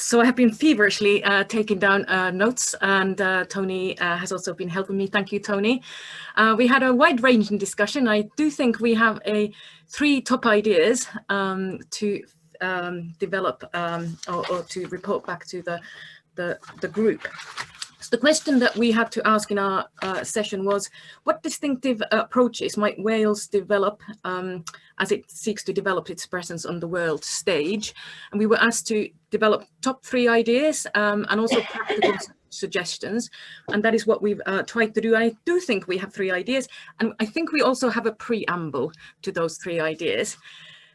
So I have been feverishly taking down notes, and Tony has also been helping me. Thank you, Tony. We had a wide-ranging discussion. I do think we have three top ideas to develop or to report back to the group. So the question that we had to ask in our session was, what distinctive approaches might Wales develop as it seeks to develop its presence on the world stage? And we were asked to develop top three ideas and also practical suggestions. And that is what we've tried to do. I do think we have three ideas. And I think we also have a preamble to those three ideas.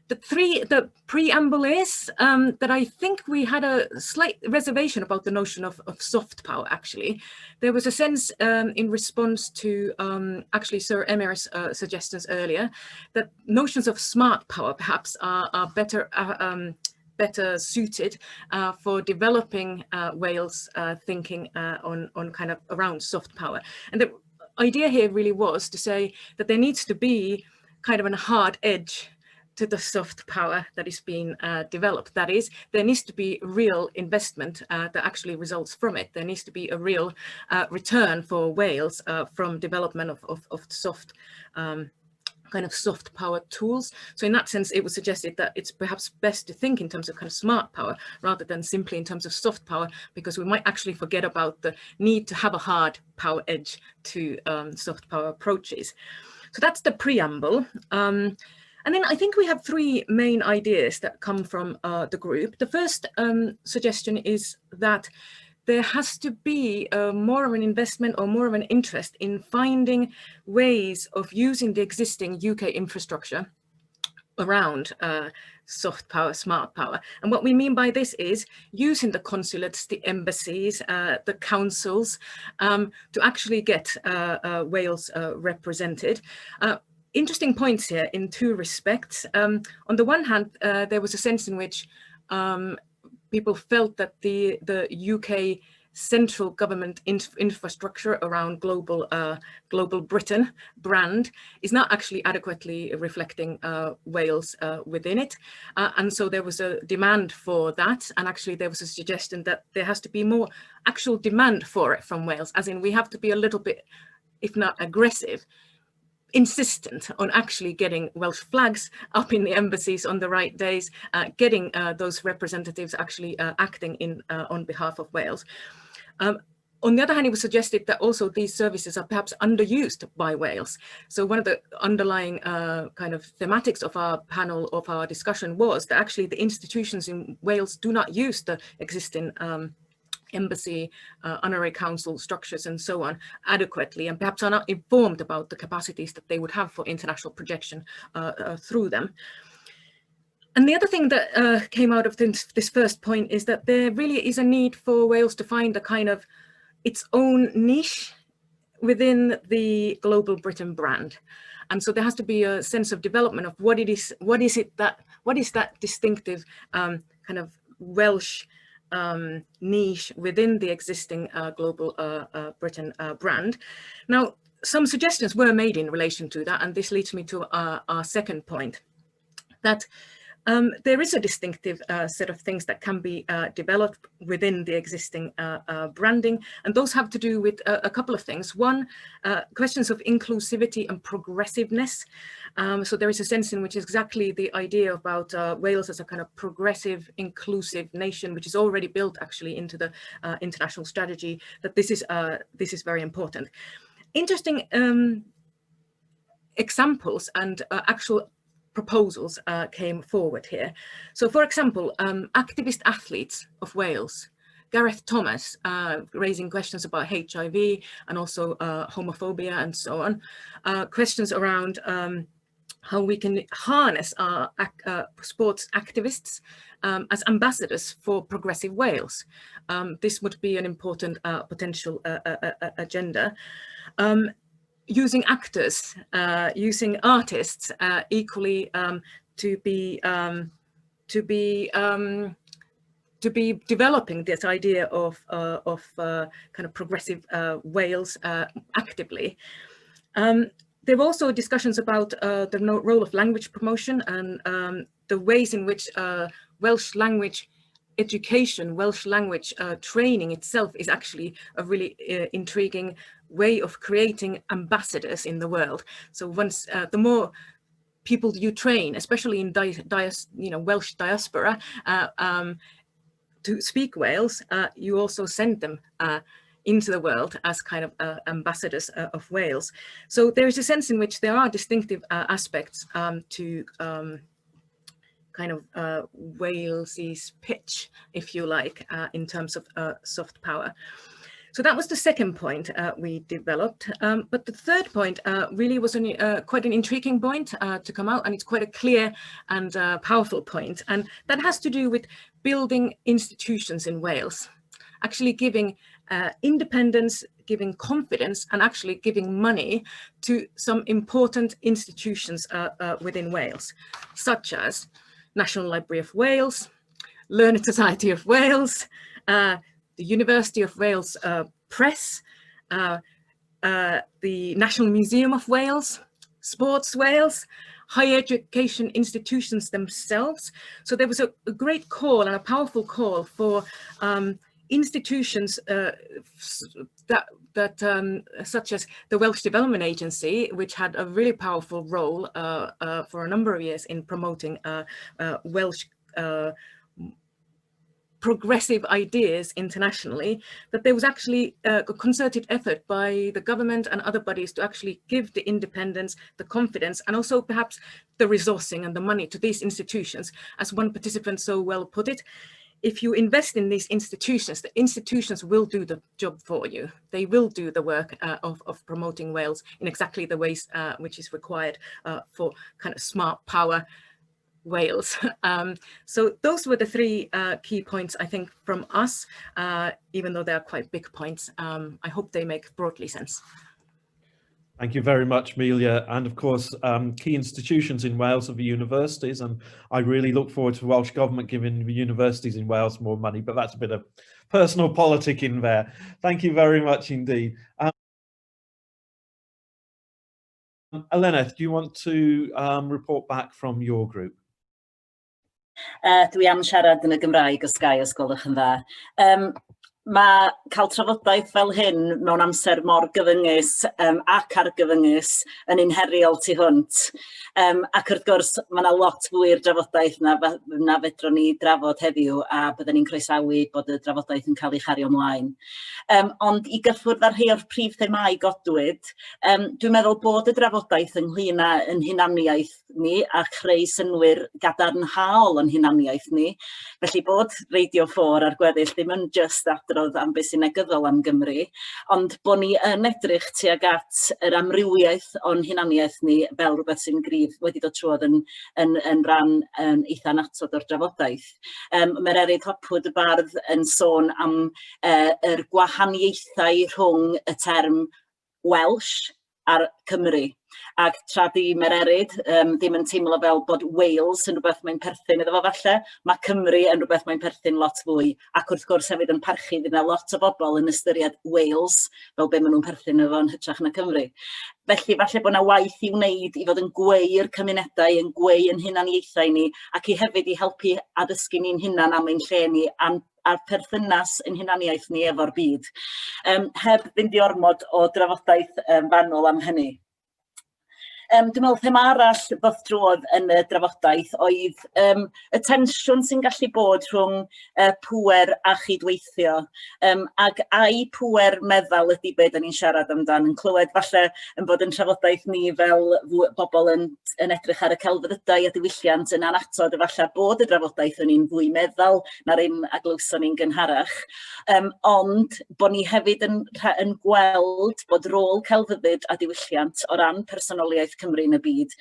The preamble is that I think we had a slight reservation about the notion of soft power, actually. There was a sense in response to actually Sir Emir's suggestions earlier that notions of smart power perhaps are better suited for developing Wales thinking on kind of around soft power. And the idea here really was to say that there needs to be kind of a hard edge to the soft power that is being developed. That is, there needs to be real investment that actually results from it. There needs to be a real return for Wales from development of soft kind of soft power tools. So in that sense, it was suggested that it's perhaps best to think in terms of kind of smart power rather than simply in terms of soft power, because we might actually forget about the need to have a hard power edge to soft power approaches. So that's the preamble. And then I think we have three main ideas that come from the group. The first suggestion is that there has to be more of an investment or more of an interest in finding ways of using the existing UK infrastructure around soft power, smart power. And what we mean by this is using the consulates, the embassies, the councils to actually get Wales represented. Interesting points here in two respects. On the one hand, there was a sense in which people felt that the UK central government infrastructure around global Britain brand is not actually adequately reflecting Wales within it. And so there was a demand for that. And actually there was a suggestion that there has to be more actual demand for it from Wales, as in we have to be a little bit, if not aggressive, insistent on actually getting Welsh flags up in the embassies on the right days, getting those representatives actually acting on behalf of Wales. On the other hand, it was suggested that also these services are perhaps underused by Wales. So one of the underlying kind of thematics of our panel, of our discussion, was that actually the institutions in Wales do not use the existing embassy, honorary council structures and so on adequately, and perhaps are not informed about the capacities that they would have for international projection through them. And the other thing that came out of this first point is that there really is a need for Wales to find a kind of its own niche within the global Britain brand. And so there has to be a sense of development of what is that distinctive kind of Welsh niche within the existing global Britain brand. Now, some suggestions were made in relation to that, and this leads me to our second point, that there is a distinctive set of things that can be developed within the existing branding, and those have to do with a couple of things. One, questions of inclusivity and progressiveness. So there is a sense in which exactly the idea about Wales as a kind of progressive, inclusive nation, which is already built actually into the international strategy, that this is very important. Interesting examples and actual proposals came forward here. So for example, activist athletes of Wales, Gareth Thomas, raising questions about HIV and also homophobia and so on, questions around how we can harness our sports activists as ambassadors for progressive Wales. This would be an important potential agenda. Using actors, using artists equally to be developing this idea of kind of progressive Wales actively. There were also discussions about the role of language promotion and the ways in which Welsh language education, Welsh language training itself is actually a really intriguing way of creating ambassadors in the world. So once the more people you train, especially in Welsh diaspora, to speak Wales, you also send them into the world as kind of ambassadors of Wales. So there is a sense in which there are distinctive aspects to kind of Wales's pitch, if you like, in terms of soft power. So that was the second point we developed. But the third point really was quite an intriguing point to come out, and it's quite a clear and powerful point. And that has to do with building institutions in Wales, actually giving independence, giving confidence, and actually giving money to some important institutions within Wales, such as National Library of Wales, Learned Society of Wales, the University of Wales Press, the National Museum of Wales, Sports Wales, higher education institutions themselves. So there was a great call and a powerful call for institutions such as the Welsh Development Agency, which had a really powerful role for a number of years in promoting Welsh progressive ideas internationally, that there was actually a concerted effort by the government and other bodies to actually give the independence, the confidence, and also perhaps the resourcing and the money to these institutions. As one participant so well put it, if you invest in these institutions, the institutions will do the job for you. They will do the work of promoting Wales in exactly the ways which is required for kind of smart power Wales. So those were the three key points, I think, from us, even though they are quite big points. I hope they make broadly sense. Thank you very much, Amelia. And of course, key institutions in Wales are the universities, and I really look forward to the Welsh Government giving the universities in Wales more money, but that's a bit of personal politic in there. Thank you very much indeed. Eluned, do you want to report back from your group? Dwi am siarad yn y Gymraeg os gai, os gwelwch yn dda. Mae cael trafodaeth fel hyn mewn amser mor gyfyngus ac argyfyngus yn unheriol tu hwnt. Ac wrth gwrs, mae yna lot fwy'r drafodaeth na fedrwn ni drafod heddiw, a byddwn ni'n croesawu bod y drafodaeth yn cael ei chario ymlaen. Ond i gyffwrdd ar rhai o'r prif themau godwyd, dwi'n meddwl bod y drafodaeth ynglŷn â yn hunaniaeth ni a chreu synwyr gadarnhaol yn hunaniaeth ni. Felly bod Radio 4 ar gweddill ddim yn just adrodd am beth sy'n negyddol am Gymru, ond bod ni yn edrych tuag at yr amrywiaeth o'n hunaniaeth ni fel rhywbeth sy'n gryf wedi dod trwodd yn ran eitha natod o'r drafodaeth. Mae'r Erydd Hopwood y bardd yn sôn am yr gwahaniaethau rhwng y term Welsh a'r Cymru. Ac tra di Mererid ddim yn teimlo fel bod Wales yn rhywbeth mae'n perthyn iddo fo falle, mae Cymru yn rhywbeth mae'n perthyn lot fwy. Ac wrth gwrs hefyd yn parchu fydd yna lot o bobl yn ystyried Wales fel be maen nhw'n perthyn iddo fo yn hytrach na Cymru. Felly falle bod yna waith i wneud i fod yn gweu'r cymunedau, yn gweu yn hunaniaethau ni, ac i hefyd i helpu addysgu ni'n hunan am ein lle ni a'r perthynas yn hunaniaeth ni efo'r byd. Heb fynd i ormod o drafodaeth fanwl am hynny. Dwi'n meddwl thema arall ddoth drwodd yn y drafodaeth oedd y tensiwn sy'n gallu bod rhwng pŵer a chydweithio. Ac a'i pŵer meddal ydy be da ni'n siarad amdan, yn clywed falle yn bod yn trafodaeth ni fel bobl yn edrych ar y celfyddydau a diwylliant yn anatod, falle bod y drafodaeth yn un fwy meddal na'r un aglwson ni'n gynharach. Ond bod ni hefyd yn gweld bod rôl celfyddyd a diwylliant o ran personoliaeth Cymru yn y byd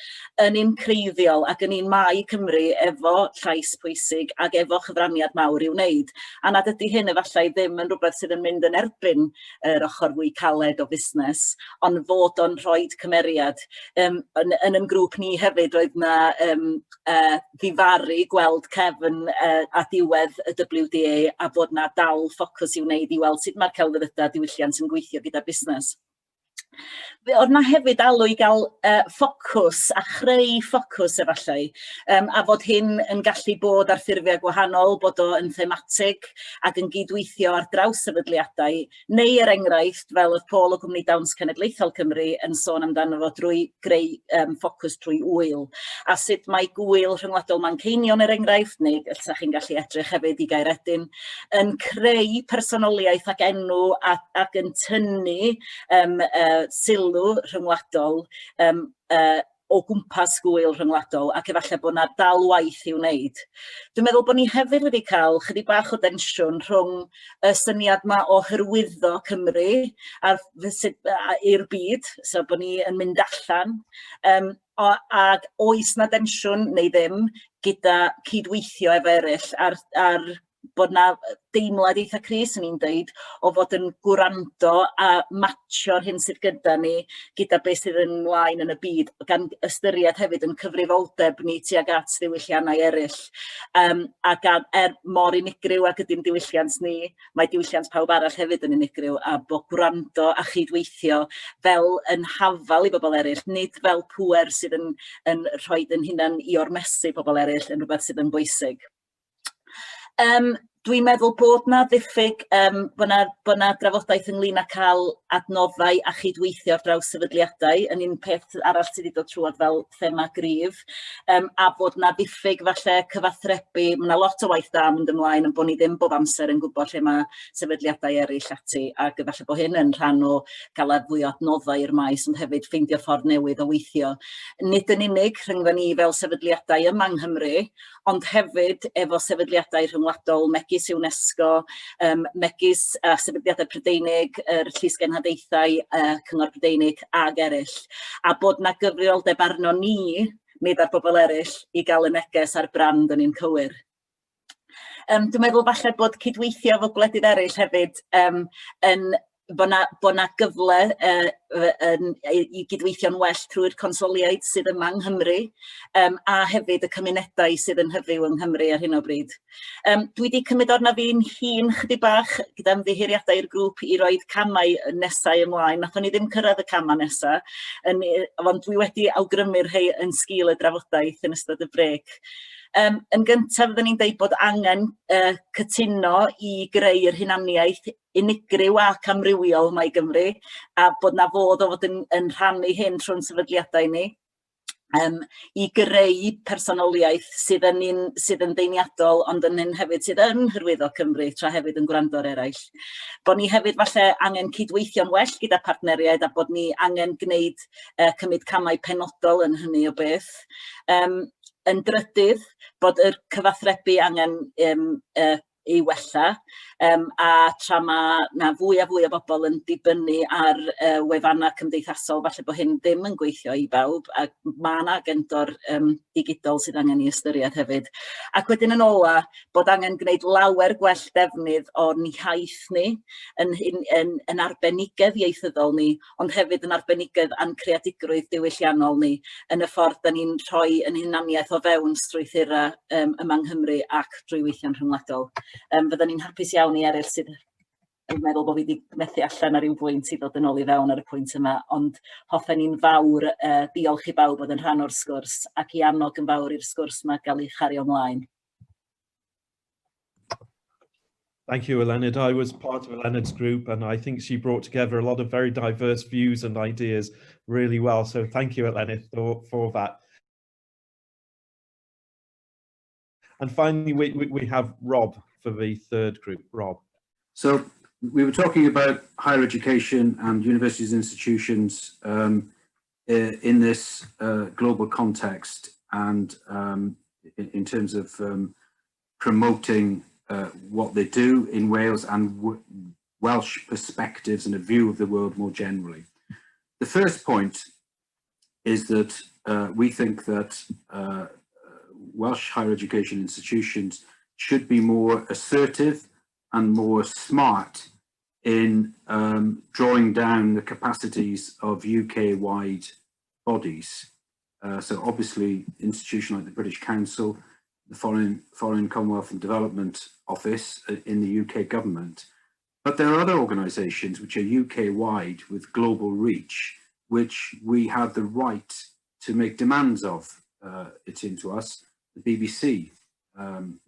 yn un creiddiol ac yn un mai Cymru efo llais pwysig ac efo chyfraniad mawr i'w wneud. A nad ydy hyn efallai ddim yn rhywbeth sydd yn mynd yn erbyn yr ochr fwy caled o busnes, ond fod o'n rhoi cymeriad. Yn yn grŵp ni hefyd roedd na ddifaru gweld cefn a diwedd y WDA a bod na dal ffocws i'w wneud i weld sut mae'r celfyddydau diwylliant yn gweithio gyda busnes. Oedd na hefyd alw i gael ffocws a chreu ffocws efallai, a fod hyn yn gallu bod ar ffurfiau gwahanol, bod o yn thematig ac yn gydweithio ar draws sefydliadau, neu enghraifft fel oedd Paul o Gwmni Dawns Cenedlaethol Cymru yn sôn amdano fo drwy greu ffocws drwy wyl, a sut mae gwyl rhyngwladol Manceinion enghraifft, neu ydych chi'n gallu edrych hefyd i Gairedin, yn creu personoliaeth ac enw ac yn tynnu sylw rhyngwladol o gwmpas gwyl rhyngwladol ac efallai bod yna dal waith i'w wneud. Dwi'n meddwl bod ni hefyd wedi cael chydig bach o densiwn rhwng y syniad yma o hyrwyddo Cymru i'r byd, so bod ni yn mynd allan, ac oes na densiwn neu ddim gyda cydweithio efo eraill ar bod na deimlad eitha crys yn i'n deud o fod yn gwrando a matcho'r hyn sydd gyda ni gyda beth sydd yn ymlaen yn y byd, gan ystyried hefyd yn cyfrifoldeb ni tuag at ddiwylliannau eraill. Ac mor unigryw ac ydy'n diwylliant ni, mae diwylliant pawb arall hefyd yn unigryw, a bod gwrando a chydweithio fel yn hafal i bobl eraill, nid fel pŵer sydd yn rhoi yn hunan i ormesu pobl eraill yn rhywbeth sydd yn bwysig. Dwi'n meddwl bod na ddiffyg, bod na drafodaeth ynglyn â cael adnoddau a chydweithio ar draws sefydliadau, yn un peth arall sydd wedi dod trwodd fel thema gryf, a bod na ddiffyg falle cyfathrebu, mae yna lot o waith da yn mynd ymlaen, yn bod ni ddim bob amser yn gwybod lle mae sefydliadau eraill ati, ac falle bod hyn yn rhan o gael fwy o adnoddau i'r maes, ond hefyd ffeindio ffordd newydd o weithio. Nid yn unig rhyngddo ni fel sefydliadau yma yng Nghymru, ond hefyd efo sefydliadau rhyngwladol megis UNESCO, megis sefydliadau Prydeinig, yr Llys Genhadaethau, Cyngor Prydeinig ag eraill, a bod na gyfrioldeb arno ni, nid ar bobl eraill, i gael y neges a'r brand yn un cywir. Dwi'n meddwl falle bod cydweithio efo gwledydd eraill hefyd bod na gyfle i gydweithio'n well trwy'r consoliaid sydd yma yng Nghymru, a hefyd y cymunedau sydd yn hyfyw yng Nghymru ar hyn o bryd. Dwi wedi cymryd orna fi'n hun chydig bach gyda ymddiheuriadau i'r grŵp i roed camau nesau ymlaen. Nathon ni ddim cyrraedd y camau nesaf, ond dwi wedi awgrymu rhai yn sgil y drafodaeth yn ystod y brec. Yn gyntaf, fydden ni'n deud bod angen cytuno i greu'r hunaniaeth unigryw ac amrywiol mae Gymru, a bod na fodd o fod yn rhannu hyn trwy'n sefydliadau ni, i greu personoliaeth sydd yn deiniadol, ond yn hyn hefyd sydd yn hyrwyddo Cymru, tra hefyd yn gwrando'r eraill. Bod ni hefyd falle angen cydweithio'n well gyda partneriaid, a bod ni angen cymryd camau penodol yn hynny o beth. Yn drydydd, bod y cyfathrebu angen i wella, a tra mae na fwy a fwy o bobl yn dibynnu ar wefannau cymdeithasol, falle bod hyn ddim yn gweithio i bawb, a mae yna agendor digidol sydd angen i ystyried hefyd. Ac wedyn yn ola, bod angen gwneud lawer gwell defnydd o'r iaith ni, yn arbenigedd ieithyddol ni, ond hefyd yn arbenigedd a'n creadigrwydd diwylliannol ni, yn y ffordd da ni'n rhoi yn hunaniaeth o fewn strwythura yma yng Nghymru ac drwy weithio'n rhyngwladol. Fydden ni'n hapus iawn i eraill sydd yn meddwl bod fi wedi methu allan ar ryw bwynt i ddod yn ôl i fewn ar y pwynt yma, ond hoffen ni'n fawr diolch i bawb bod yn rhan o'r sgwrs ac i annog yn fawr i'r sgwrs yma gael ei chario ymlaen. Thank you, Eluned. I was part of Eluned's group, and I think she brought together a lot of very diverse views and ideas really well. So thank you, Eluned, for that. And finally, we have Rob for the third group. Rob. So we were talking about higher education and universities and institutions in this global context, and in terms of promoting what they do in Wales and Welsh perspectives and a view of the world more generally. The first point is that we think that Welsh higher education institutions should be more assertive and more smart in drawing down the capacities of UK-wide bodies. So obviously, institutions like the British Council, the Foreign Commonwealth and Development Office in the UK government But there are other organisations which are UK-wide with global reach, which we have the right to make demands of it into us. The BBC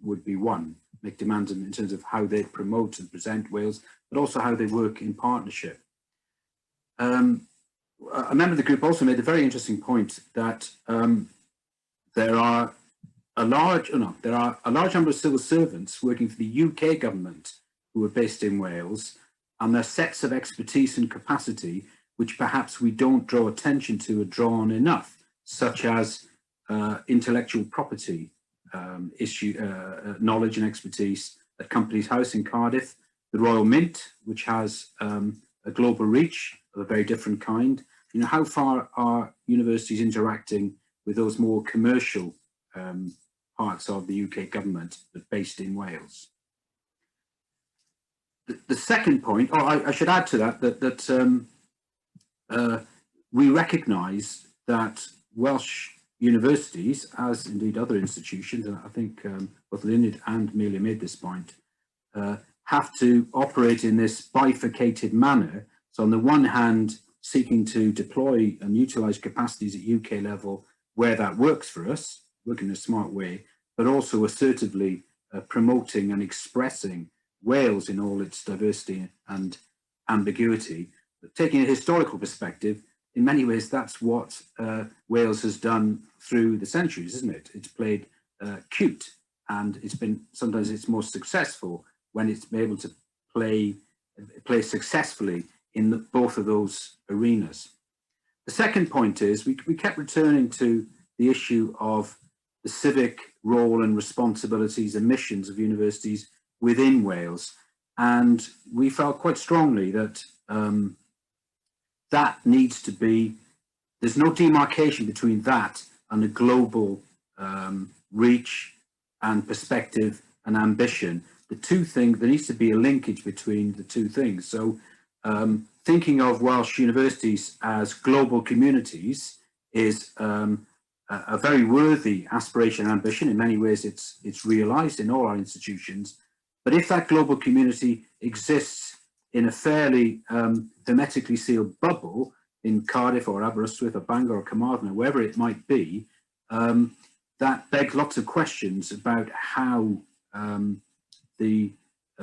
would be one, make demands in terms of how they promote and present Wales, but also how they work in partnership. A member of the group also made a very interesting point that there are a large number of civil servants working for the UK government who are based in Wales, and their sets of expertise and capacity which perhaps we don't draw attention to or draw on enough, such as intellectual property knowledge and expertise at Companies House in Cardiff, the Royal Mint, which has a global reach of a very different kind. You know, how far are universities interacting with those more commercial parts of the UK government but based in Wales? The second point, or I should add to that, we recognise that Welsh universities, as indeed other institutions, and I think both Eluned and Amelia made this point, have to operate in this bifurcated manner. So on the one hand, seeking to deploy and utilise capacities at UK level where that works for us, working in a smart way, but also assertively promoting and expressing Wales in all its diversity and ambiguity. But taking a historical perspective, in many ways, that's what Wales has done through the centuries, isn't it? It's played cute, and it's been, sometimes it's more successful when it's been able to play successfully in both of those arenas. The second point is we kept returning to the issue of the civic role and responsibilities and missions of universities within Wales, and we felt quite strongly that that needs to be, there's no demarcation between that and a global reach and perspective and ambition. The two things, there needs to be a linkage between the two things. So thinking of Welsh universities as global communities is a very worthy aspiration and ambition. In many ways, it's realised in all our institutions. But if that global community exists in a fairly hermetically sealed bubble in Cardiff or Aberystwyth or Bangor or Carmarthen or wherever it might be, that begs lots of questions about how the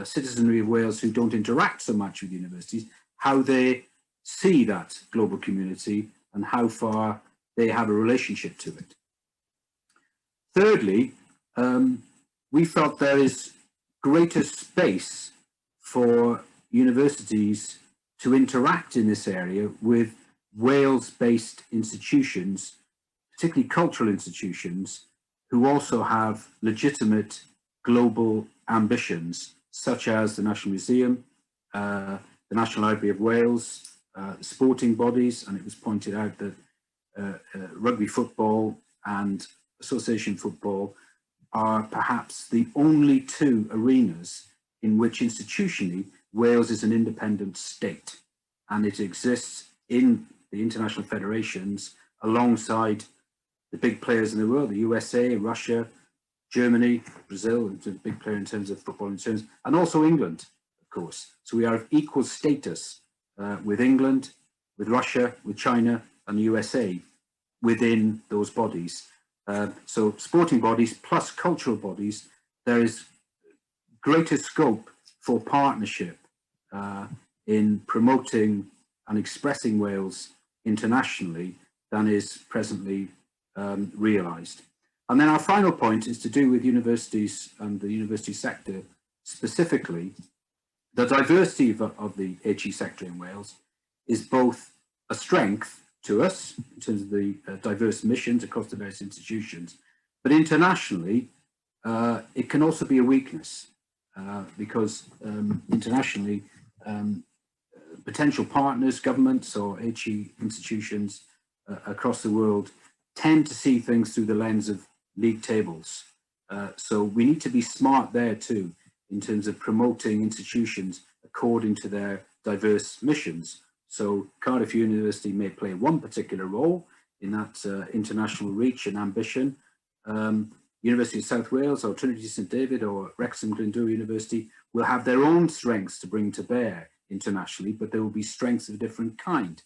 citizenry of Wales who don't interact so much with universities, how they see that global community and how far they have a relationship to it. Thirdly, we felt there is greater space for universities to interact in this area with Wales-based institutions, particularly cultural institutions, who also have legitimate global ambitions, such as the National Museum, the National Library of Wales, sporting bodies, and it was pointed out that rugby football and association football are perhaps the only two arenas in which institutionally Wales is an independent state, and it exists in the international federations alongside the big players in the world, the USA, Russia, Germany, Brazil, a big player in terms of football in terms, and also England, of course. So we are of equal status with England, with Russia, with China, and the USA within those bodies. So sporting bodies plus cultural bodies, there is greater scope for partnership in promoting and expressing Wales internationally than is presently realised. And then our final point is to do with universities and the university sector specifically. The diversity of the HE sector in Wales is both a strength to us in terms of the diverse missions across the various institutions, but internationally it can also be a weakness because internationally potential partners, governments or HE institutions across the world tend to see things through the lens of league tables. So we need to be smart there too in terms of promoting institutions according to their diverse missions. So Cardiff University may play one particular role in that international reach and ambition, University of South Wales or Trinity St David or Wrexham Glyndŵr University will have their own strengths to bring to bear internationally, but there will be strengths of a different kind,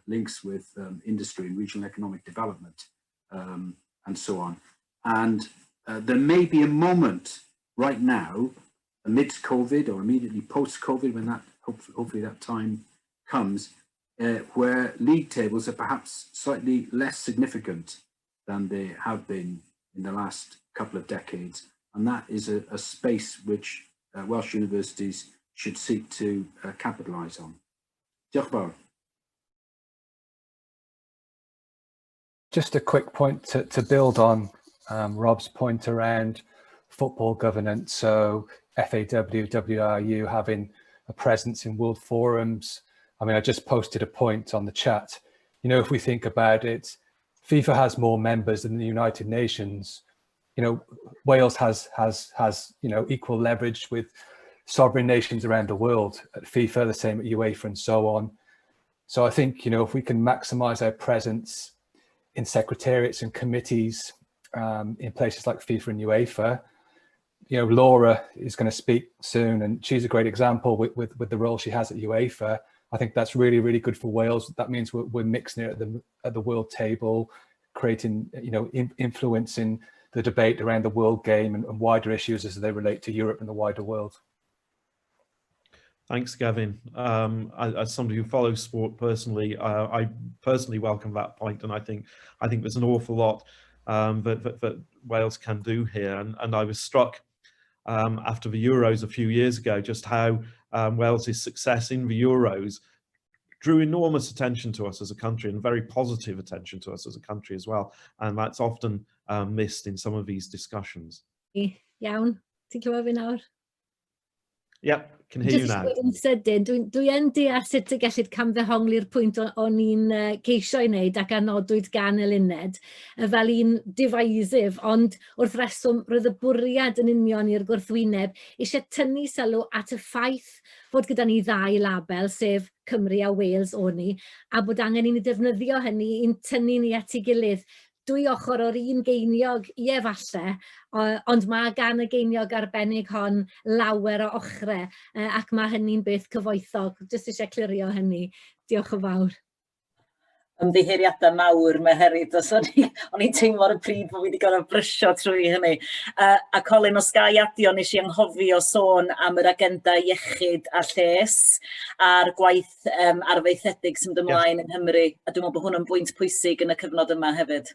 links with industry and regional economic development, and so on. And there may be a moment right now, amidst COVID or immediately post-COVID, when that hopefully that time comes, where league tables are perhaps slightly less significant than they have been in the last couple of decades. And that is a space which Welsh universities should seek to capitalise on. Diolch yn fawr. Just a quick point to build on Rob's point around football governance. So FAW, WRU having a presence in world forums. I mean, I just posted a point on the chat. You know, if we think about it, FIFA has more members than the United Nations. You know, Wales has you know, equal leverage with sovereign nations around the world at FIFA, the same at UEFA and so on. So I think, you know, if we can maximise our presence in secretariats and committees in places like FIFA and UEFA, you know, Laura is going to speak soon, and she's a great example with the role she has at UEFA. I think that's really, really good for Wales. That means we're mixing it at the world table, creating, you know, influencing the debate around the world game and wider issues as they relate to Europe and the wider world. Thanks, Gavin. As somebody who follows sport personally, I personally welcome that point, and I think there's an awful lot that Wales can do here. And I was struck after the Euros a few years ago just how Wales's success in the Euros drew enormous attention to us as a country, and very positive attention to us as a country as well. And that's often missed in some of these discussions. Iawn, ti'n clywed fi nawr? Yep, can hear you now. Yn sydyn, dwi yn deall sut y gellid camddehongli'r pwynt o'n i'n ceisio i wneud ac anodwyd gan Eluned fel un divisive, ond wrth reswm roedd y bwriad yn union i'r gwrthwyneb eisiau tynnu sylw at y ffaith fod gyda ni ddau label, sef Cymru a Wales o'n ni, a bod angen i ni defnyddio hynny i'n tynnu ni at ei gilydd. Dwy ochr o'r un geiniog, ie falle, ond mae gan y geiniog arbennig hon lawer o ochrau, ac mae hynny'n beth cyfoethog. Jyst eisiau clirio hynny. Diolch yn fawr. Ymddiheiriadau mawr Meheryd, os o'n i'n teimlo ar y pryd bod fi wedi gorfod brysio trwy hynny. A Colin, os gai adio, nes i anghofio sôn am yr agenda iechyd a lles a'r gwaith arfaethedig sy'n mynd ymlaen yng Nghymru. A dwi'n meddwl bod hwn yn bwynt pwysig yn y cyfnod yma hefyd.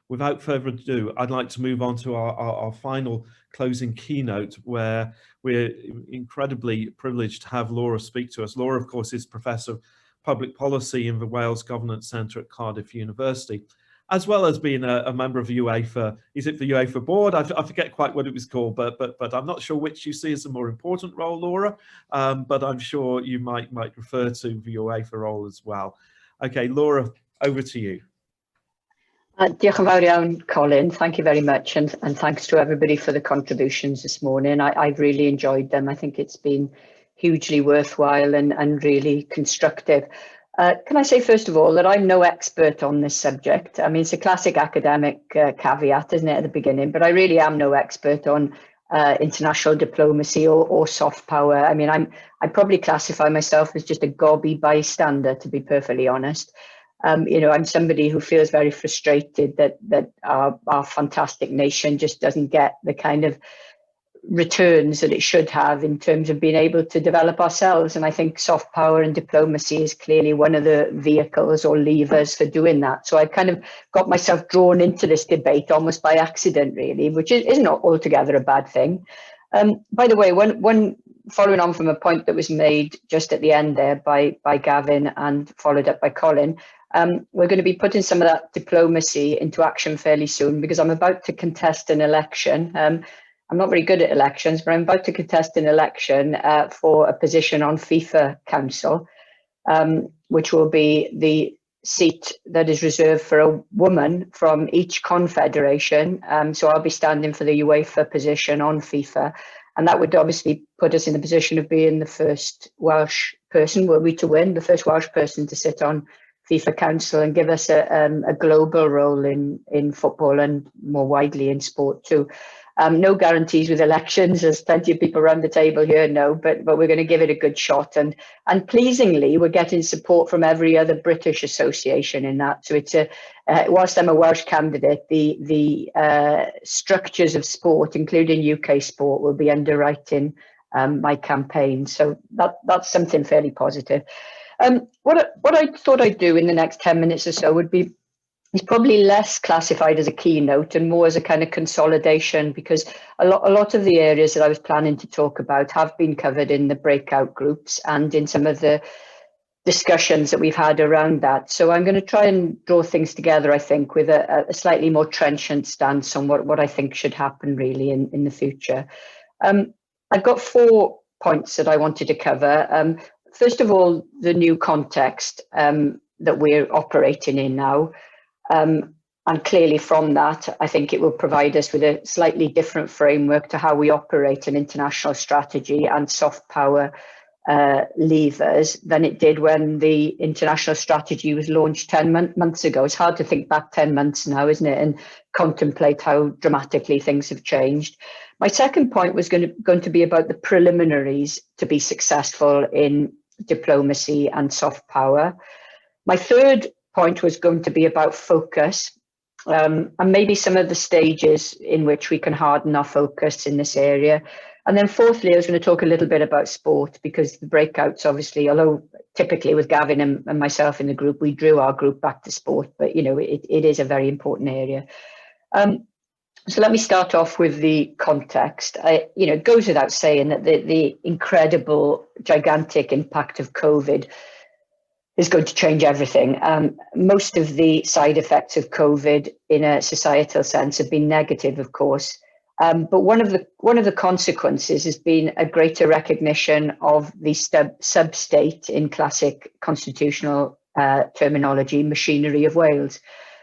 Without further ado, I'd like to move on to our final closing keynote, where we're incredibly privileged to have Laura speak to us. Laura, of course, is Professor of Public Policy in the Wales Governance Centre at Cardiff University, as well as being a member of the UEFA. Is it the UEFA board? I forget quite what it was called, but I'm not sure which you see as a more important role, Laura, but I'm sure you might refer to the UEFA role as well. Okay, Laura, over to you. Diolch yn fawr iawn, Colin. Thank you very much, and thanks to everybody for the contributions this morning. I've really enjoyed them. I think it's been hugely worthwhile and really constructive. Can I say, first of all, that I'm no expert on this subject. I mean, it's a classic academic caveat, isn't it, at the beginning, but I really am no expert on international diplomacy or soft power. I mean, I probably classify myself as just a gobby bystander, to be perfectly honest. You know, I'm somebody who feels very frustrated that our fantastic nation just doesn't get the kind of returns that it should have in terms of being able to develop ourselves. And I think soft power and diplomacy is clearly one of the vehicles or levers for doing that. So I kind of got myself drawn into this debate almost by accident, really, which is not altogether a bad thing. By the way, one following on from a point that was made just at the end there by Gavin and followed up by Colin, we're going to be putting some of that diplomacy into action fairly soon, because I'm about to contest an election. I'm not very good at elections, but I'm about to contest an election for a position on FIFA Council, which will be the seat that is reserved for a woman from each confederation. So I'll be standing for the UEFA position on FIFA. And that would obviously put us in the position of being the first Welsh person, were we to win, the first Welsh person to sit on FIFA Council and give us a global role in football and more widely in sport too. No guarantees with elections, as plenty of people around the table here know, but we're going to give it a good shot. And pleasingly, we're getting support from every other British association in that. So it's whilst I'm a Welsh candidate, the structures of sport, including UK sport, will be underwriting my campaign. So that's something fairly positive. What I thought I'd do in the next 10 minutes or so would be is probably less classified as a keynote and more as a kind of consolidation, because a lot of the areas that I was planning to talk about have been covered in the breakout groups and in some of the discussions that we've had around that. So I'm going to try and draw things together, I think, with a slightly more trenchant stance on what I think should happen really in the future. I've got 4 points that I wanted to cover. First of all, the new context that we're operating in now. And clearly from that, I think it will provide us with a slightly different framework to how we operate an international strategy and soft power levers than it did when the international strategy was launched 10 months ago. It's hard to think back 10 months now, isn't it, and contemplate how dramatically things have changed. My second point was going to be about the preliminaries to be successful in diplomacy and soft power. My third point was going to be about focus and maybe some of the stages in which we can harden our focus in this area. And then fourthly, I was going to talk a little bit about sport, because the breakouts, obviously, although typically with Gavin and myself in the group, we drew our group back to sport, but it is a very important area. So let me start off with the context. It goes without saying that the incredible, gigantic impact of COVID is going to change everything. Most of the side effects of COVID in a societal sense have been negative, of course. But one of the consequences has been a greater recognition of the sub-state, in classic constitutional terminology, machinery of Wales.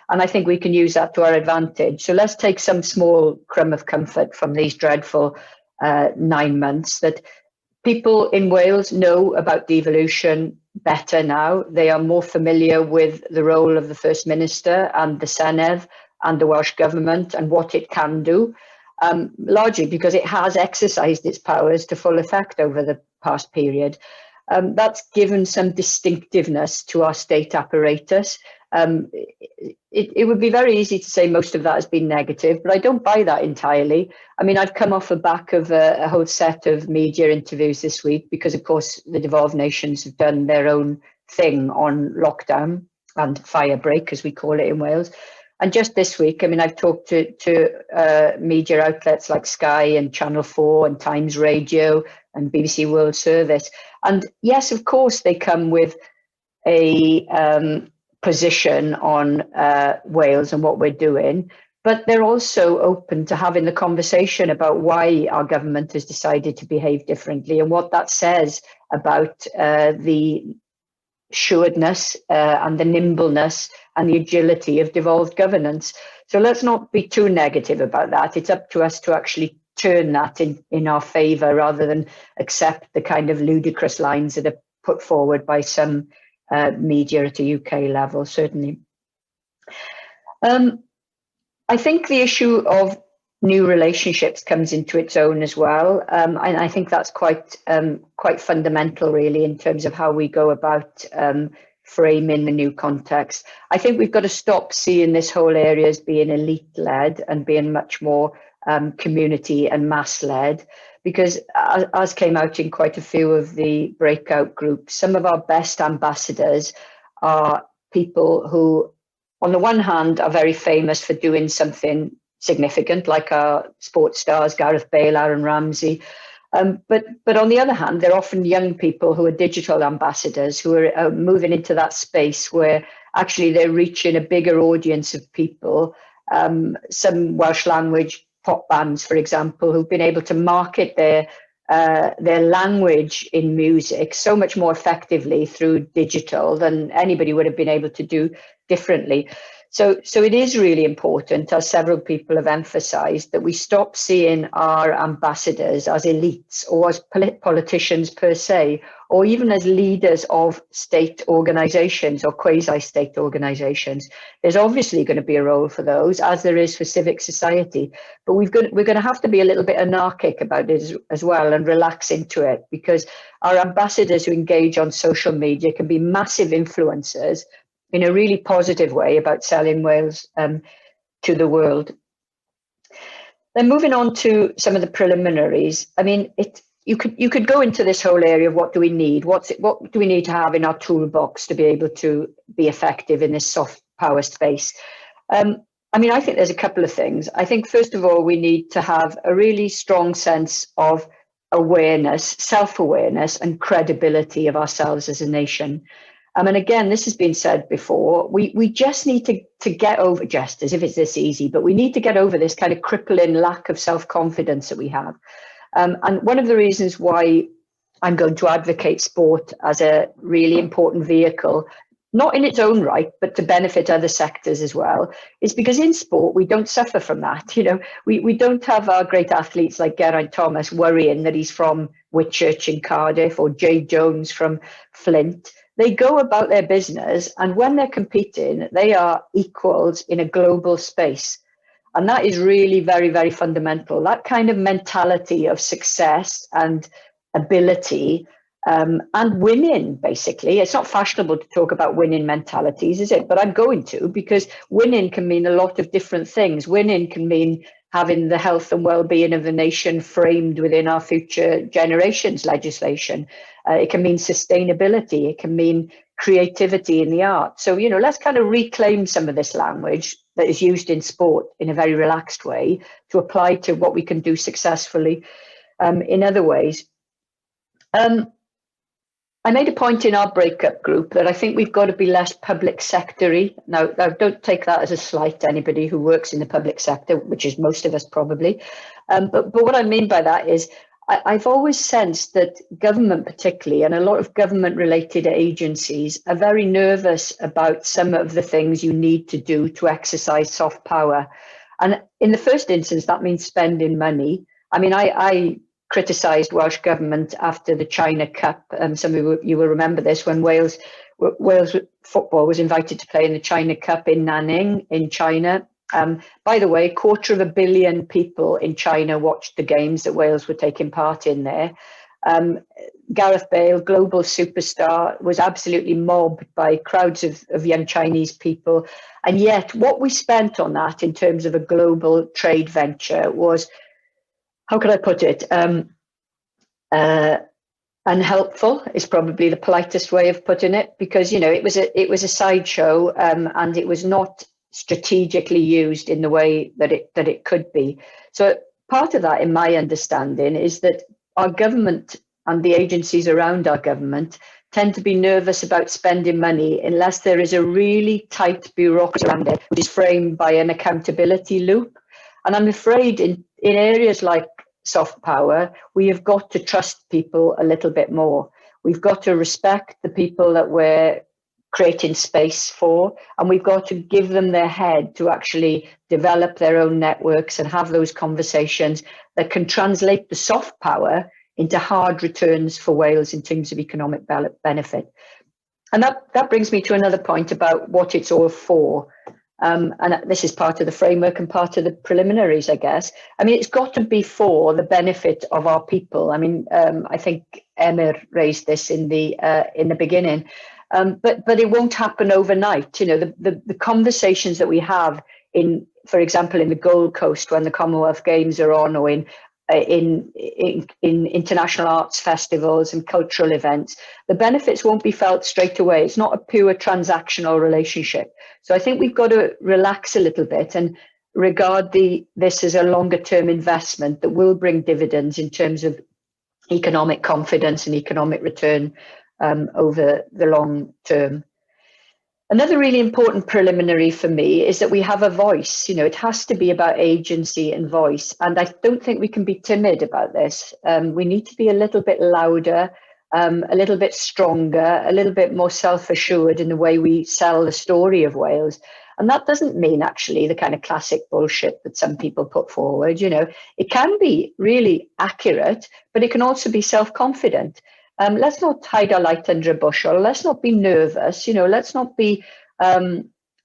And I think we can use that to our advantage. So let's take some small crumb of comfort from these dreadful 9 months, that people in Wales know about devolution better now. They are more familiar with the role of the First Minister and the Senedd and the Welsh Government and what it can do, largely because it has exercised its powers to full effect over the past period. That's given some distinctiveness to our state apparatus. It would be very easy to say most of that has been negative, but I don't buy that entirely. I mean, I've come off the back of a whole set of media interviews this week because, of course, the devolved nations have done their own thing on lockdown and fire break, as we call it in Wales. And just this week, I mean, I've talked to media outlets like Sky and Channel 4 and Times Radio and BBC World Service. And yes, of course, they come with a position on Wales and what we're doing, but they're also open to having the conversation about why our government has decided to behave differently and what that says about the assuredness and the nimbleness and the agility of devolved governance. So let's not be too negative about that. It's up to us to actually turn that in our favour rather than accept the kind of ludicrous lines that are put forward by some media at a UK level, certainly. I think the issue of new relationships comes into its own as well, and I think that's quite fundamental, really, in terms of how we go about framing the new context. I think we've got to stop seeing this whole area as being elite-led and being much more community and mass-led, because as came out in quite a few of the breakout groups, some of our best ambassadors are people who, on the one hand, are very famous for doing something significant, like our sports stars, Gareth Bale, Aaron Ramsey. But on the other hand, they're often young people who are digital ambassadors who are moving into that space where actually they're reaching a bigger audience of people. Some Welsh language pop bands, for example, who've been able to market their language in music so much more effectively through digital than anybody would have been able to do differently. So it is really important, as several people have emphasised, that we stop seeing our ambassadors as elites or as politicians per se, or even as leaders of state organisations or quasi-state organisations. There's obviously going to be a role for those, as there is for civic society, but we're going to have to be a little bit anarchic about it as well and relax into it, because our ambassadors who engage on social media can be massive influencers in a really positive way about selling Wales to the world. Then moving on to some of the preliminaries. I mean, you could go into this whole area of what do we need? What do we need to have in our toolbox to be able to be effective in this soft power space? I mean, I think there's a couple of things. I think, first of all, we need to have a really strong sense of awareness, self-awareness and credibility of ourselves as a nation. And again, this has been said before, we just need to get over, just as if it's this easy, but we need to get over this kind of crippling lack of self-confidence that we have. And one of the reasons why I'm going to advocate sport as a really important vehicle, not in its own right, but to benefit other sectors as well, is because in sport, we don't suffer from that. You know, we don't have our great athletes like Geraint Thomas worrying that he's from Whitchurch in Cardiff or Jay Jones from Flint. They go about their business, and when they're competing, they are equals in a global space. And that is really very, very fundamental. That kind of mentality of success and ability and winning, basically. It's not fashionable to talk about winning mentalities, is it? But I'm going to, because winning can mean a lot of different things. Winning can mean having the health and well-being of the nation framed within our future generations legislation. It can mean sustainability. It can mean creativity in the arts. So, you know, let's kind of reclaim some of this language that is used in sport in a very relaxed way to apply to what we can do successfully in other ways. I made a point in our breakup group that I think we've got to be less public sector-y. Now, don't take that as a slight to anybody who works in the public sector, which is most of us probably. But what I mean by that is I've always sensed that government particularly, and a lot of government-related agencies, are very nervous about some of the things you need to do to exercise soft power. And in the first instance, that means spending money. I mean, I criticised Welsh Government after the China Cup. Some of you will remember this, when Wales football was invited to play in the China Cup in Nanning in China. By the way, 250 million people in China watched the games that Wales were taking part in there. Gareth Bale, global superstar, was absolutely mobbed by crowds of young Chinese people. And yet what we spent on that in terms of a global trade venture was, how could I put it? Unhelpful is probably the politest way of putting it, because, you know, it was a sideshow and it was not strategically used in the way that it could be. So part of that, in my understanding, is that our government and the agencies around our government tend to be nervous about spending money unless there is a really tight bureaucracy around it, which is framed by an accountability loop. And I'm afraid in areas like soft power, we have got to trust people a little bit more. We've got to respect the people that we're creating space for, and we've got to give them their head to actually develop their own networks and have those conversations that can translate the soft power into hard returns for Wales in terms of economic benefit. And that brings me to another point about what it's all for. And this is part of the framework and part of the preliminaries, I guess. I mean, it's got to be for the benefit of our people. I mean, I think Emyr raised this in the beginning, but it won't happen overnight. You know, the conversations that we have in, for example, in the Gold Coast when the Commonwealth Games are on, or in international arts festivals and cultural events, the benefits won't be felt straight away. It's not a pure transactional relationship. So I think we've got to relax a little bit and regard this as a longer term investment that will bring dividends in terms of economic confidence and economic return over the long term. Another really important preliminary for me is that we have a voice. You know, it has to be about agency and voice. And I don't think we can be timid about this. We need to be a little bit louder, a little bit stronger, a little bit more self-assured in the way we sell the story of Wales. And that doesn't mean actually the kind of classic bullshit that some people put forward. You know, it can be really accurate, but it can also be self-confident. Let's not hide our light under a bushel. Let's not be nervous. You know, let's not be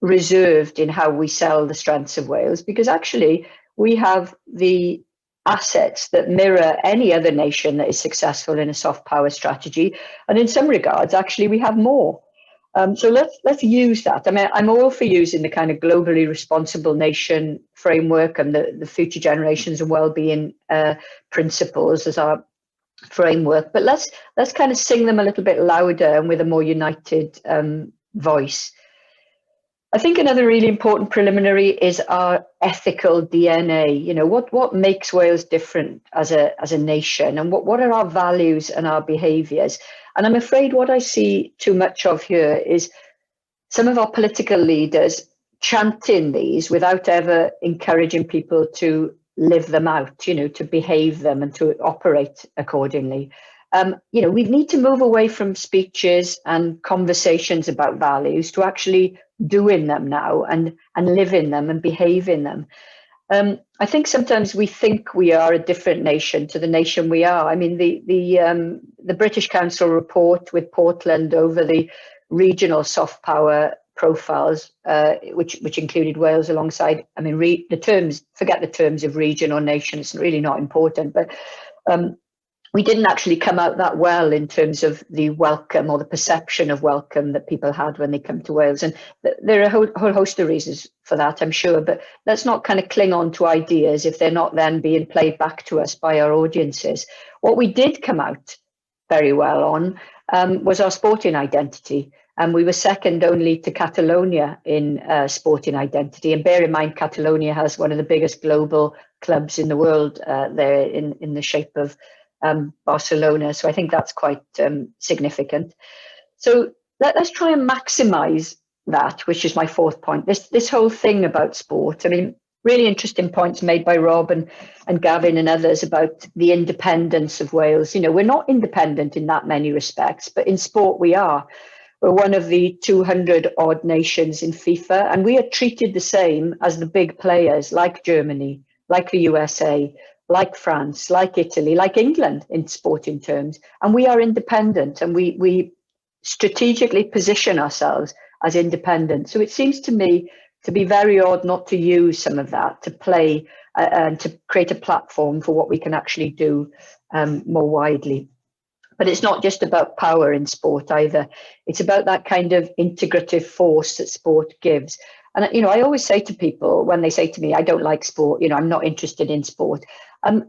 reserved in how we sell the strengths of Wales, because actually we have the assets that mirror any other nation that is successful in a soft power strategy. And in some regards, actually, we have more. So let's use that. I mean, I'm all for using the kind of globally responsible nation framework and the future generations and well-being principles as our framework, but let's kind of sing them a little bit louder and with a more united voice. I think another really important preliminary is our ethical DNA. You know, what makes Wales different as a nation, and what are our values and our behaviours? And I'm afraid what I see too much of here is some of our political leaders chanting these without ever encouraging people to live them out, you know, to behave them and to operate accordingly. You know, we need to move away from speeches and conversations about values to actually doing them now and live in them and behave in them. I think sometimes we think we are a different nation to the nation we are. I mean, the British Council report with Portland over the regional soft power profiles, which included Wales alongside, I mean, forget the terms of region or nation, it's really not important, but we didn't actually come out that well in terms of the welcome or the perception of welcome that people had when they come to Wales. And there are a whole host of reasons for that, I'm sure, but let's not kind of cling on to ideas if they're not then being played back to us by our audiences. What we did come out very well on was our sporting identity. And we were second only to Catalonia in sporting identity. And bear in mind, Catalonia has one of the biggest global clubs in the world there in the shape of Barcelona. So I think that's quite significant. So let's try and maximize that, which is my fourth point. This whole thing about sport. I mean, really interesting points made by Rob and Gavin and others about the independence of Wales. You know, we're not independent in that many respects, but in sport we are. We're one of the 200 odd nations in FIFA, and we are treated the same as the big players like Germany, like the USA, like France, like Italy, like England in sporting terms. And we are independent, and we strategically position ourselves as independent. So it seems to me to be very odd not to use some of that to play and to create a platform for what we can actually do more widely. But it's not just about power in sport either. It's about that kind of integrative force that sport gives. And, you know, I always say to people when they say to me, I don't like sport, you know, I'm not interested in sport. I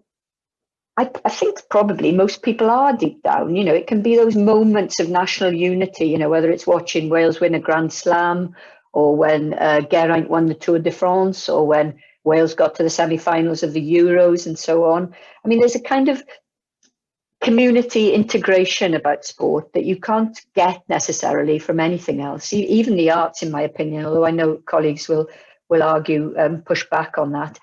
think probably most people are deep down. You know, it can be those moments of national unity, you know, whether it's watching Wales win a Grand Slam, or when Geraint won the Tour de France, or when Wales got to the semi-finals of the Euros and so on. I mean, there's a kind of community integration about sport that you can't get necessarily from anything else, even the arts, in my opinion, although I know colleagues will argue, push back on that.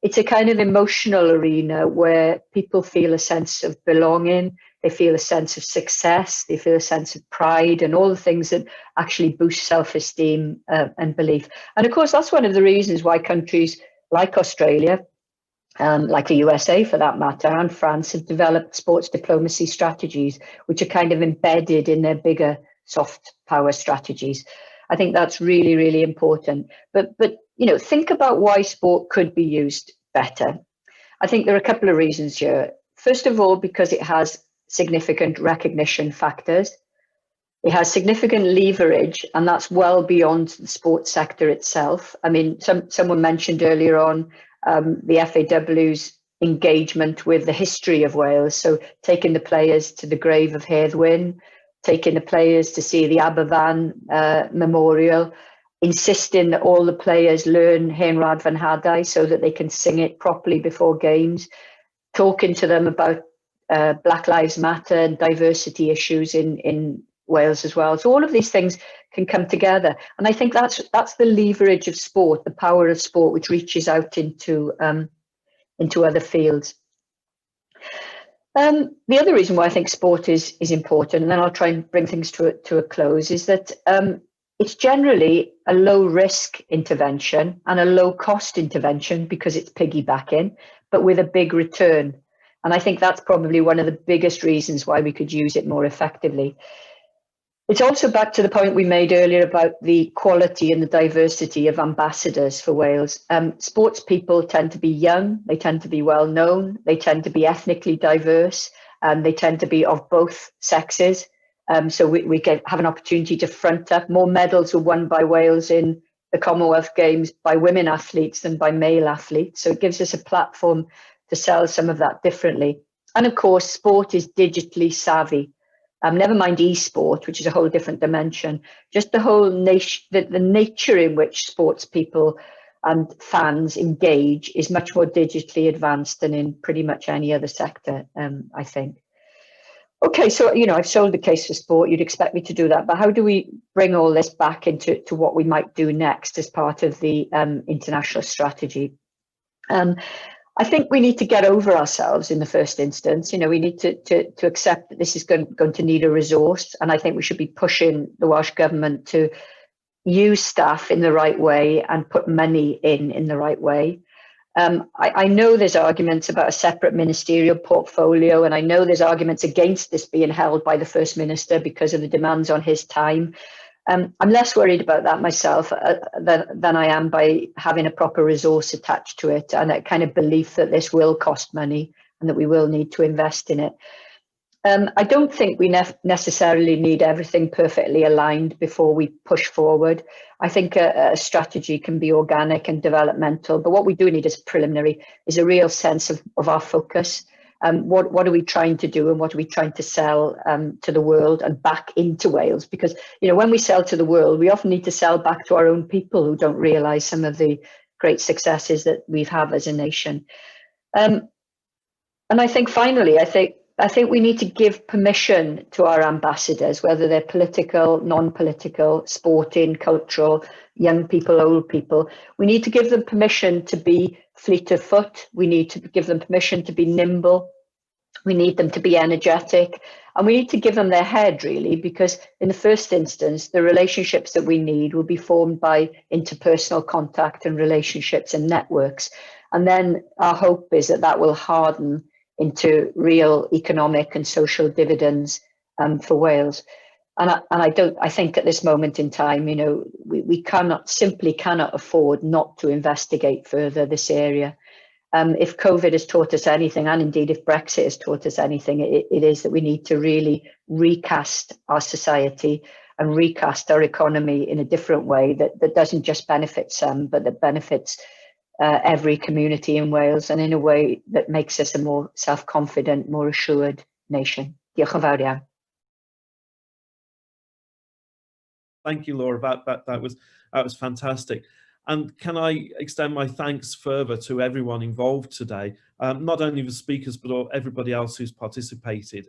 It's a kind of emotional arena where people feel a sense of belonging, they feel a sense of success, they feel a sense of pride, and all the things that actually boost self-esteem and belief. And of course, that's one of the reasons why countries like Australia, like the USA for that matter, and France have developed sports diplomacy strategies, which are kind of embedded in their bigger soft power strategies. I think that's really, really important. But you know, think about why sport could be used better. I think there are a couple of reasons here. First of all, because it has significant recognition factors. It has significant leverage, and that's well beyond the sports sector itself. I mean, someone mentioned earlier on the FAW's engagement with the history of Wales. So taking the players to the grave of Hedd Wyn, taking the players to see the Aberfan memorial, insisting that all the players learn Hen Rad Van Hadau so that they can sing it properly before games, talking to them about Black Lives Matter and diversity issues in Wales as well. So all of these things can come together, and I think that's the leverage of sport, the power of sport, which reaches out into other fields. The other reason why I think sport is important, and then I'll try and bring things to a close, is that it's generally a low risk intervention and a low cost intervention because it's piggybacking, but with a big return. And I think that's probably one of the biggest reasons why we could use it more effectively. It's also back to the point we made earlier about the quality and the diversity of ambassadors for Wales. Sports people tend to be young, they tend to be well known, they tend to be ethnically diverse, and they tend to be of both sexes. So we have an opportunity to front up. More medals were won by Wales in the Commonwealth Games by women athletes than by male athletes. So it gives us a platform to sell some of that differently. And of course, sport is digitally savvy. Never mind e-sport, which is a whole different dimension. Just the whole the nature in which sports people and fans engage is much more digitally advanced than in pretty much any other sector, I think. Okay, so, you know, I've sold the case for sport. You'd expect me to do that. But how do we bring all this back into what we might do next as part of the international strategy? I think we need to get over ourselves in the first instance. You know, we need to accept that this is going to need a resource. And I think we should be pushing the Welsh Government to use staff in the right way and put money in the right way. I know there's arguments about a separate ministerial portfolio, and I know there's arguments against this being held by the First Minister because of the demands on his time. I'm less worried about that myself than I am by having a proper resource attached to it and a kind of belief that this will cost money and that we will need to invest in it. I don't think we necessarily need everything perfectly aligned before we push forward. I think a strategy can be organic and developmental, but what we do need as preliminary is a real sense of our focus. What are we trying to do and what are we trying to sell to the world and back into Wales? Because, you know, when we sell to the world, we often need to sell back to our own people who don't realise some of the great successes that we have as a nation. And I think finally, I think we need to give permission to our ambassadors, whether they're political, non-political, sporting, cultural, young people, old people. We need to give them permission to be fleet of foot. We need to give them permission to be nimble. We need them to be energetic. And we need to give them their head, really, because in the first instance, the relationships that we need will be formed by interpersonal contact and relationships and networks. And then our hope is that that will harden into real economic and social dividends for Wales. And I think at this moment in time, you know, we simply cannot afford not to investigate further this area. If COVID has taught us anything, and indeed if Brexit has taught us anything, it is that we need to really recast our society and recast our economy in a different way that doesn't just benefit some, but that benefits every community in Wales, and in a way that makes us a more self-confident, more assured nation. Diolch yn fawr iawn. Thank you, Laura. That was fantastic. And can I extend my thanks further to everyone involved today, not only the speakers, but everybody else who's participated.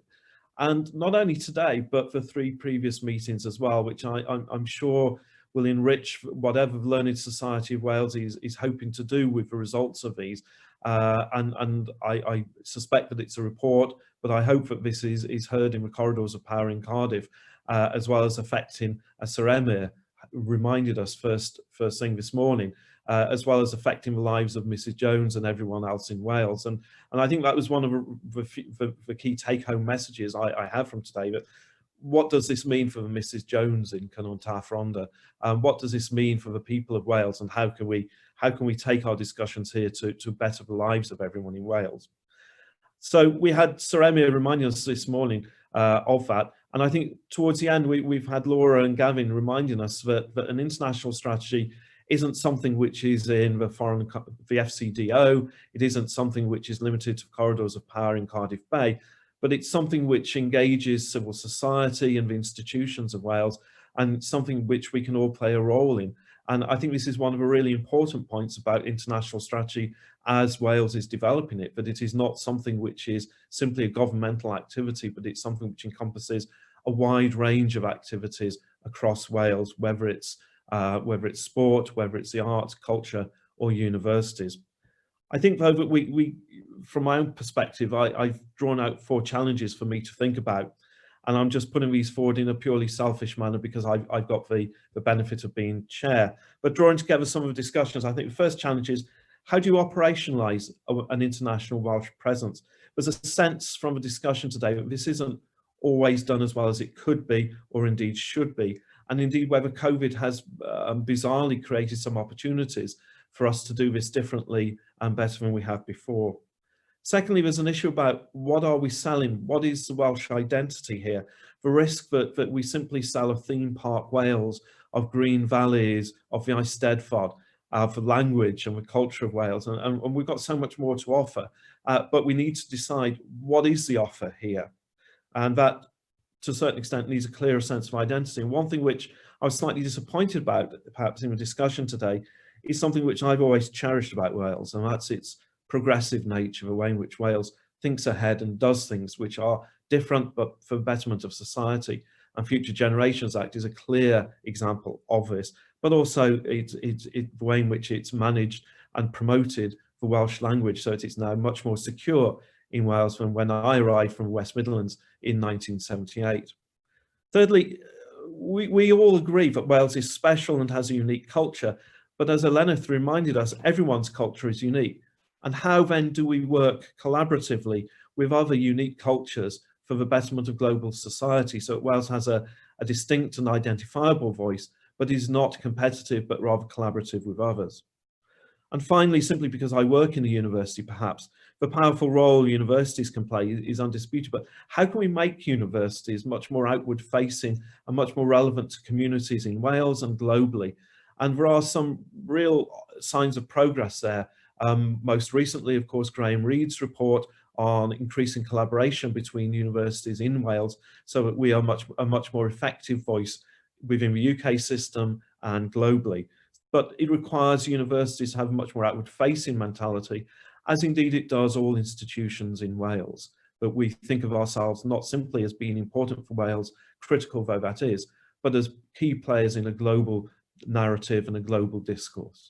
And not only today, but for 3 previous meetings as well, which I'm sure will enrich whatever the Learned Society of Wales is hoping to do with the results of these. And I suspect that it's a report, but I hope that this is heard in the corridors of power in Cardiff, as well as affecting, as Sir Emyr reminded us first thing this morning, as well as affecting the lives of Mrs. Jones and everyone else in Wales. And I think that was one of the key take-home messages I have from today, that what does this mean for the Mrs. Jones in Untitled Chapter? What does this mean for the people of Wales, and how can we take our discussions here to better the lives of everyone in Wales? So we had Sir Emyr reminding us this morning of that, and I think towards the end we've had Laura and Gavin reminding us that an international strategy isn't something which is in the FCDO, it isn't something which is limited to corridors of power in Cardiff Bay, but it's something which engages civil society and the institutions of Wales, and something which we can all play a role in. And I think this is one of the really important points about international strategy as Wales is developing it, that it is not something which is simply a governmental activity, but it's something which encompasses a wide range of activities across Wales, whether it's sport, whether it's the arts, culture, or universities. I think, though, that we from my own perspective, I've drawn out 4 challenges for me to think about. And I'm just putting these forward in a purely selfish manner because I've got the benefit of being chair. But drawing together some of the discussions, I think the first challenge is, how do you operationalise an international Welsh presence? There's a sense from the discussion today that this isn't always done as well as it could be, or indeed should be. And indeed, whether COVID has bizarrely created some opportunities for us to do this differently and better than we have before. Secondly, there's an issue about what are we selling? What is the Welsh identity here? The risk that we simply sell a theme park Wales, of green valleys, of the Eisteddfod, for language and the culture of Wales. And we've got so much more to offer, but we need to decide what is the offer here. And that, to a certain extent, needs a clearer sense of identity. And one thing which I was slightly disappointed about, perhaps in the discussion today, is something which I've always cherished about Wales, and that's its progressive nature, the way in which Wales thinks ahead and does things which are different but for the betterment of society. And Future Generations Act is a clear example of this, but also the way in which it's managed and promoted the Welsh language, so it's now much more secure in Wales than when I arrived from the West Midlands in 1978. Thirdly, we all agree that Wales is special and has a unique culture, but as Eluned reminded us, everyone's culture is unique. And how then do we work collaboratively with other unique cultures for the betterment of global society, so that Wales has a distinct and identifiable voice, but is not competitive, but rather collaborative with others? And finally, simply because I work in a university, perhaps, the powerful role universities can play is undisputed, but how can we make universities much more outward facing and much more relevant to communities in Wales and globally? And there are some real signs of progress there. Most recently, of course, Graham Reed's report on increasing collaboration between universities in Wales, so that we are a much more effective voice within the UK system and globally. But it requires universities to have a much more outward-facing mentality, as indeed it does all institutions in Wales. But we think of ourselves not simply as being important for Wales, critical though that is, but as key players in a global narrative and a global discourse.